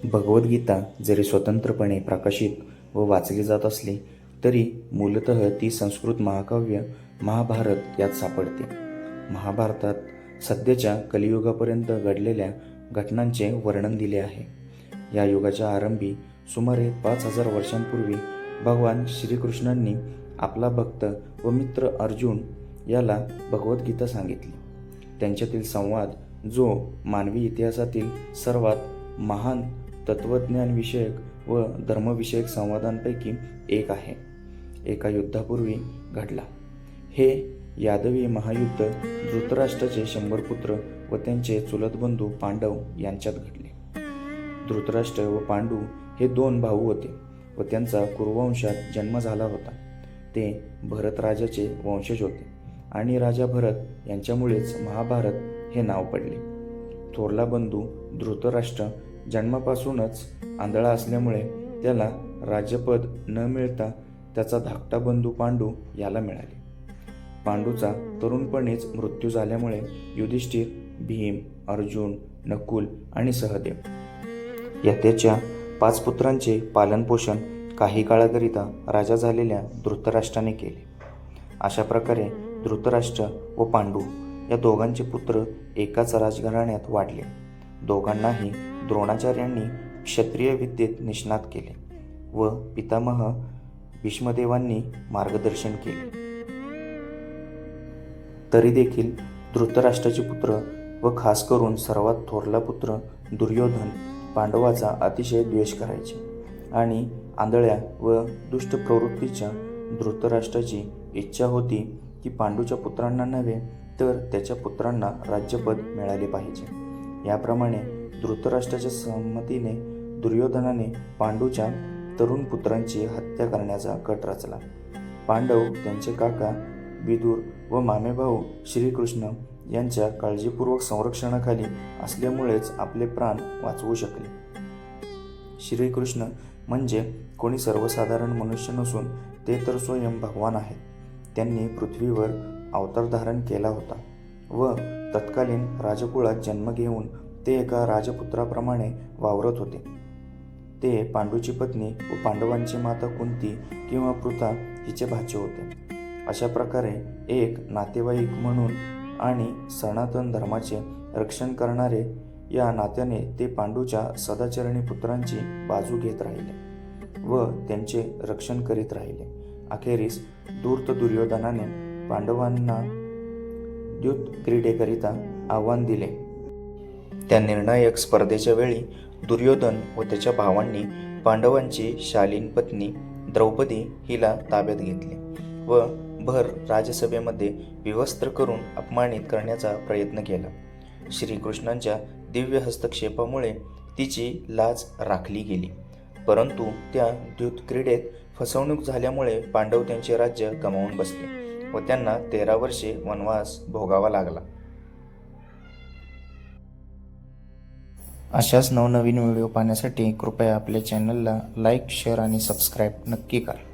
भगवद्गीता जरी स्वतंत्रपणे प्रकाशित व वाचली जात असली तरी मूलतः ती संस्कृत महाकाव्य महाभारत यात सापडते. महाभारतात सध्याच्या कलियुगापर्यंत घडलेल्या घटनांचे वर्णन दिले आहे. या युगाच्या आरंभी सुमारे 5000 वर्षांपूर्वी भगवान श्रीकृष्णांनी आपला भक्त व मित्र अर्जुन याला भगवद्गीता सांगितली. त्यांच्यातील संवाद जो मानवी इतिहासातील सर्वात महान तत्वज्ञानविषयक व धर्मविषयक संवादांपैकी एक आहे. एका युद्धापूर्वी घडला. हे यादवी महायुद्ध धृतराष्ट्राचे 100 पुत्र व त्यांचे चुलत बंधू पांडव यांच्यात घडले. धृतराष्ट्र व पांडू हे 2 भाऊ होते व त्यांचा कुरुवंशात जन्म झाला होता. ते भरत राजाचे वंशज होते आणि राजा भरत यांच्यामुळेच महाभारत हे नाव पडले. थोरला बंधू धृतराष्ट्र जन्मापासूनच आंधळा असल्यामुळे त्याला राज्यपद न मिळता त्याचा धाकटा बंधू पांडू याला मिळाले. पांडूचा तरुणपणीच मृत्यू झाल्यामुळे युधिष्ठिर, भीम, अर्जुन, नकुल आणि सहदेव या त्याच्या 5 पुत्रांचे पालनपोषण काही काळाकरिता राजा झालेल्या धृतराष्ट्राने केले. अशा प्रकारे धृतराष्ट्र व पांडू या दोघांचे पुत्र एकाच राजघराण्यात वाढले. दोघांनाही द्रोणाचार्यांनी क्षत्रिय विद्येत निष्णात केले व पितामह भीष्मदेवांनी मार्गदर्शन केले. तरी देखील धृतराष्ट्राचे पुत्र व खास करून सर्वात थोरला पुत्र दुर्योधन पांडवाचा अतिशय द्वेष करायचे आणि आंधळ्या व दुष्ट प्रवृत्तीच्या धृतराष्ट्राची इच्छा होती की पांडूच्या पुत्रांना नव्हे तर त्याच्या पुत्रांना राज्यपद मिळाले पाहिजे. याप्रमाणे धृतराष्ट्राच्या संमतीने दुर्योधनाने पांडूच्या तरुण पुत्रांची हत्या करण्याचा कट रचला. पांडव त्यांचे काका विदुर व मामे भाऊ श्रीकृष्ण यांच्या काळजीपूर्वक संरक्षणाखाली असल्यामुळेच आपले प्राण वाचवू शकले. श्रीकृष्ण म्हणजे कोणी सर्वसाधारण मनुष्य नसून ते तर स्वयं भगवान आहेत. त्यांनी पृथ्वीवर अवतार धारण केला होता व तत्कालीन राजकुळात जन्म घेऊन ते एका राजपुत्राप्रमाणे वावरत होते. ते पांडूची पत्नी व पांडवांची माता कुंती किंवा पृथा हिचे भाचे होते. अशा प्रकारे एक नातेवाईक म्हणून आणि सनातन धर्माचे रक्षण करणारे या नात्याने ते पांडूच्या सदाचरणी पुत्रांची बाजू घेत राहिले व त्यांचे रक्षण करीत राहिले. अखेरीस धूर्त दुर्योधनाने पांडवांना युद्ध क्रीडेकरिता आव्हान दिले. त्या निर्णायक स्पर्धेच्या वेळी दुर्योधन व त्याच्या भावांनी पांडवांची शालीन पत्नी द्रौपदी हिला ताब्यात घेतले व भर राजसभेमध्ये विवस्त्र करून अपमानित करण्याचा प्रयत्न केला. श्रीकृष्णांच्या दिव्य हस्तक्षेपामुळे तिची लाज राखली गेली, परंतु त्या द्यूत क्रीडेत फसवणूक झाल्यामुळे पांडव त्यांचे राज्य गमावून बसले व त्यांना 13 वर्षे वनवास भोगावा लागला. अशाच नवनवीन व्हिडिओ पाहण्यासाठी कृपया आपल्या चॅनलला लाईक, शेअर आणि सबस्क्राईब नक्की करा.